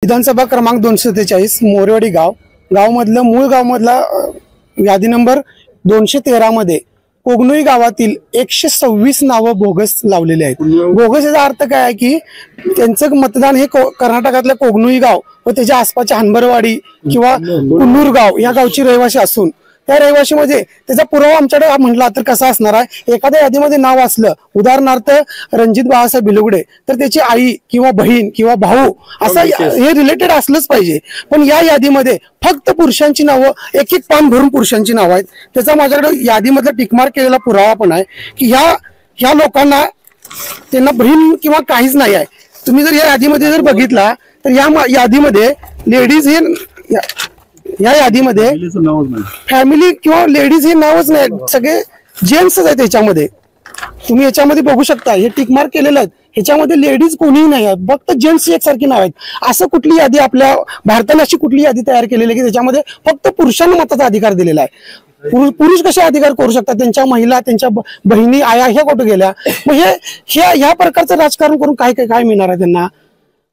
विधानसभा क्रमांक 243 मोरेवाडी गावमधलं मूळ गावमधला यादी नंबर 213 मध्ये कोगनोळी गावातील 126 नावं बोगस लावलेली आहेत। बोगस याचा अर्थ काय आहे की त्यांचं मतदान हे कर्नाटकातलं कोगनोळी गाव व त्याच्या आसपासच्या हनबरवाडी किंवा कुन्नूर गाव या गावची रहिवासी असून त्या रहिवाशीमध्ये त्याचा पुरावा आमच्याकडे म्हटला तर कसा असणार आहे, एखाद्या यादीमध्ये नाव असलं उदाहरणार्थ रणजित बाळासाहेब बिलुगडे तर त्याची आई किंवा बहीण किंवा भाऊ असं हे रिलेटेड असलंच पाहिजे। पण या यादीमध्ये फक्त पुरुषांची नावं एक पान भरून पुरुषांची नावं आहेत। त्याचा माझ्याकडे यादीमधला टिकमार्क केलेला पुरावा पण आहे की ह्या लोकांना त्यांना बहीण किंवा काहीच नाही आहे। तुम्ही जर या यादीमध्ये जर बघितला तर या यादीमध्ये लेडीज हे या यादीमध्ये फॅमिली किंवा लेडीज हे नावच नाही, सगळे जेंट्सच आहेत याच्यामध्ये। तुम्ही याच्यामध्ये बघू शकता हे टिक मार्क केलेलं आहे, ह्याच्यामध्ये लेडीज कोणीही नाही आहे, फक्त जेंट्स एकसारखी नाव आहेत। असं कुठली यादी आपल्या भारताने अशी कुठली यादी तयार केलेली आहे की त्याच्यामध्ये फक्त पुरुषांना मताचा अधिकार दिलेला आहे। पुरुष कसे अधिकार करू शकतात, त्यांच्या महिला त्यांच्या बहिणी आया ह्या कुठे गेल्या? मग ह्या प्रकारचं राजकारण करून काय मिळणार आहे त्यांना?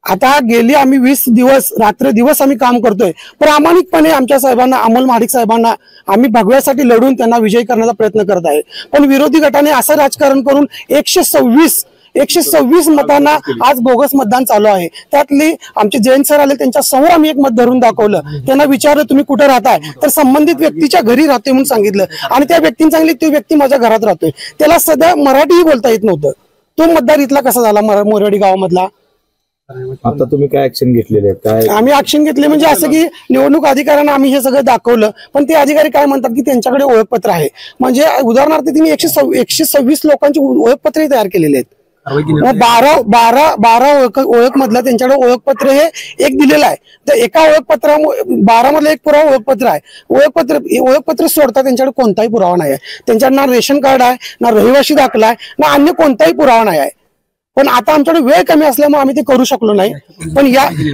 आता गेली आम्ही 20 दिवस रात्र दिवस आम्ही काम करतोय, प्रामाणिकपणे आमच्या साहेबांना अमोल महाडिक साहेबांना आम्ही भगव्यासाठी लढून त्यांना विजयी करण्याचा प्रयत्न करत आहे। पण विरोधी गटाने असं राजकारण करून 126 मतांना आज बोगस मतदान चालू आहे। त्यातली आमचे जयंत सर आले, त्यांच्या समोर आम्ही एक मत धरून दाखवलं, त्यांना विचारलं तुम्ही कुठे राहताय, तर संबंधित व्यक्तीच्या घरी राहतोय म्हणून सांगितलं आणि त्या व्यक्तीने सांगितले ती व्यक्ती माझ्या घरात राहतोय। त्याला सध्या मराठीही बोलता येत नव्हतं। तो मतदार इथला कसा झाला मोरेवाडी गावामधला? आता तुम्ही काय ऍक्शन घेतलेले काय? आम्ही ऍक्शन घेतले म्हणजे असं की निवडणूक अधिकाऱ्यांना आम्ही हे सगळं दाखवलं, पण ते अधिकारी काय म्हणतात की त्यांच्याकडे ओळखपत्र आहे। म्हणजे उदाहरणार्थ तिने 126 लोकांची ओळखपत्र तयार केलेली आहेत। 12 ओळख मधलं त्यांच्याकडे ओळखपत्र हे एक दिलेलं आहे। तर एका ओळखपत्रा 12 मधलं एक पुरावा ओळखपत्र आहे। ओळखपत्र सोडता त्यांच्याकडे कोणताही पुरावा नाही आहे। त्यांच्याकडे ना रेशन कार्ड आहे, ना रहिवासी दाखला आहे, ना अन्य कोणताही पुरावा नाही आहे। पण आता आमच्याकडे वेळ कमी असल्यामुळे आम्ही ते करू शकलो नाही। पण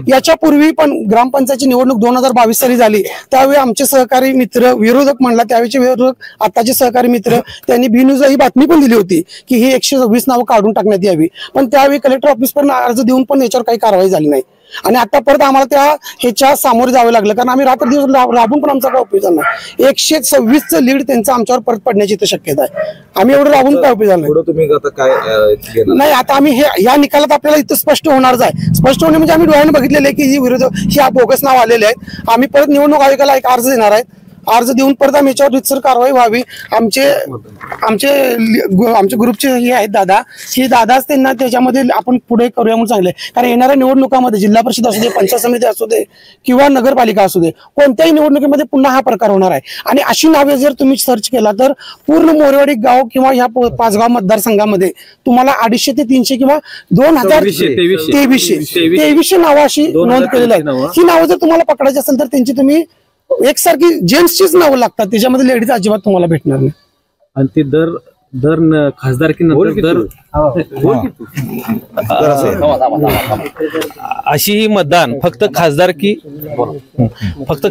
याच्यापूर्वी पण ग्रामपंचायतची निवडणूक 2022 साली झाली, त्यावेळी आमचे सहकारी मित्र विरोधक म्हणला त्यावेळेचे विरोधक आताचे सहकारी मित्र त्यांनी बी न्यूजला ही बातमी पण दिली होती की ही 126 नावं काढून टाकण्यात यावी, पण त्यावेळी कलेक्टर ऑफिस पर्यंत अर्ज देऊन पण याच्यावर काही कारवाई झाली नाही। आणि आता परत आम्हाला ह्याच्या सामोरे जावं लागलं, कारण आम्ही रात्र दिवस राबून पण आमचा काय उपयोग झाला नाही। 126चं लीड त्यांचं आमच्यावर परत पडण्याची शक्यता आहे। आम्ही एवढं राबून काय उपयोग झाला नाही। आता आम्ही या निकालात आपल्याला इथं स्पष्ट होणारच आहे। स्पष्ट होणे म्हणजे आम्ही डोळ्याने बघितलेले आहे की ही ही बोगस नाव आलेले आहेत। आम्ही परत निवडणूक आयोगाला एक अर्ज देणार आहे। अर्ज देऊन परत आम्ही याच्यावर रितसर कारवाई व्हावी। आमचे ग्रुपचे हे आहेत दादा, हे दादाच त्यांना त्याच्यामध्ये आपण पुढे करूया म्हणून सांगले, कारण येणाऱ्या निवडणुकामध्ये जिल्हा परिषद असू दे, पंचायत समिती असू दे किंवा नगरपालिका असू दे, कोणत्याही निवडणुकीमध्ये पुन्हा हा प्रकार होणार आहे। आणि अशी नावे जर तुम्ही सर्च केला तर पूर्ण मोरेवाडी गाव किंवा ह्या 5 गाव मतदारसंघामध्ये तुम्हाला 250 ते 300 किंवा 2300 नावं अशी नोंद केलेली आहेत। ही नावं जर तुम्हाला पकडायची असेल तर त्यांची तुम्ही एकसारखी जेंट्सचीच नावं लागतात, त्याच्यामध्ये लेडीज अजिबात तुम्हाला भेटणार नाही। आणि ते दर खासदारकी अशी ही मतदान फक्त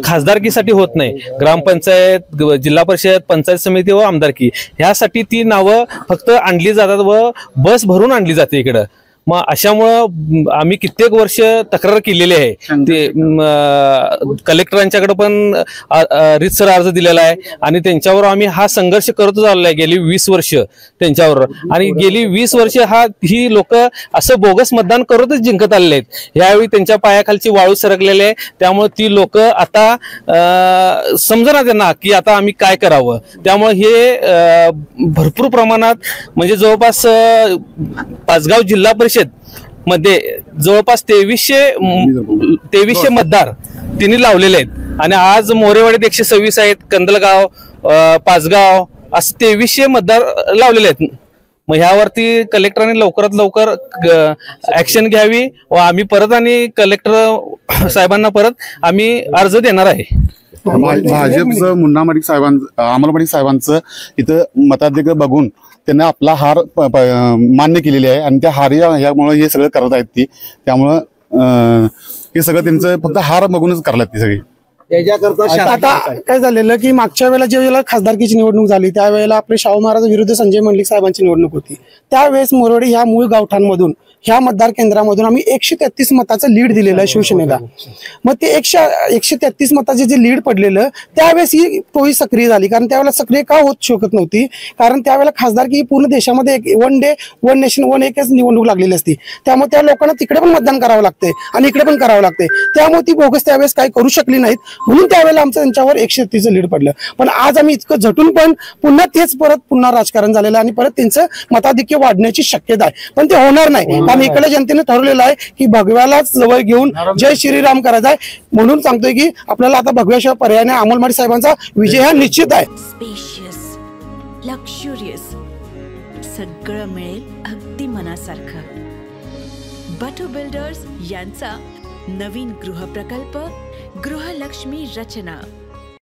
खासदारकीसाठी होत नाही। ग्रामपंचायत, जिल्हा परिषद, पंचायत समिती व आमदारकी ह्यासाठी ती नावं फक्त आणली जातात व बस भरून आणली जाते इकडं। मग अशामुळं आम्ही कित्येक वर्ष तक्रार केलेली आहे। ते कलेक्टरांच्याकडे पण रितसर अर्ज दिलेला आहे आणि त्यांच्यावर आम्ही हा संघर्ष करतच आलेला आहे गेली 20 वर्ष त्यांच्यावर। आणि गेली 20 वर्ष ही लोक असं बोगस मतदान करतच जिंकत आलेले आहेत। यावेळी त्यांच्या पायाखालची वाळू सरकलेली आहे, त्यामुळे ती लोक आता समजणार त्यांना की आता आम्ही काय करावं। त्यामुळे हे भरपूर प्रमाणात म्हणजे जवळपास पाचगाव जिल्हा परिषद मध्ये जवळपास 2300 मतदार तिने लावलेले आहेत। आणि आज मोरेवाडीत 126 आहेत, कंदलगाव, पाचगाव असं 2300 मतदार लावलेले आहेत। मग ह्यावरती कलेक्टरांनी लवकरात लवकर ऍक्शन घ्यावी व आम्ही परत आणि कलेक्टर साहेबांना परत आम्ही अर्ज देणार आहे। भाजपचं मुन्ना माडिक साहेबांचं, अमोल माडिक साहेबांचं इथं मताधिकार बघून त्यांना आपला हार मान्य केलेली आहे आणि त्या हार ह्यामुळे हे सगळं करत आहेत ती। त्यामुळं हे सगळं त्यांचं फक्त हार बघूनच करतात ती सगळी। आता काय झालेलं की मागच्या वेळेला ज्यावेळेला खासदारकीची निवडणूक झाली त्यावेळेला आपले शाहू महाराज विरुद्ध संजय मंडलिक साहेबांची निवडणूक होती. त्यावेळेस मोरवाडी ह्या मूळ गावठाणमधून ह्या मतदार केंद्रामधून आम्ही 133 मताचं लीड दिलेलं आहे शिवसेनेला. मग ते 133 मताचे जे लीड पडलेलं त्यावेळेस ही टोळी सक्रिय झाली. कारण त्यावेळेला सक्रिय का होत शकत नव्हती, कारण त्यावेळेला खासदारकी ही पूर्ण देशामध्ये one day one nation one एकच निवडणूक लागलेली असती. त्यामुळे त्या लोकांना तिकडे पण मतदान करावं लागते आणि इकडे पण करावं लागते. त्यामुळे ती बोगस त्यावेळेस काही करू शकली नाहीत, म्हणून त्यावेळेला आमचं त्यांच्यावर 133 लीड पडलं. पण आज आम्ही इतकं झटून पण पुन्हा तेच पुन्हा राजकारण झालेलं आहे आणि परत त्यांचं मताधिक्य वाढण्याची शक्यता आहे. पण ते होणार नाही, कारण इकडे जनतेने ठरवलेलं आहे की भगव्यालाच जवळ घेऊन जय श्रीराम करायचा आहे. म्हणून सांगतोय की आपल्याला आता भगव्याशिवाय पर्याय नाही. अमोल माळी साहेबांचा विजय हा निश्चित आहे. स्पेशियस, लक्झुरियस, सगळं मिळेल अगदी मनासारखं. बटू बिल्डर्स यांचा नवीन गृहप्रकल्प गृहलक्ष्मी रचना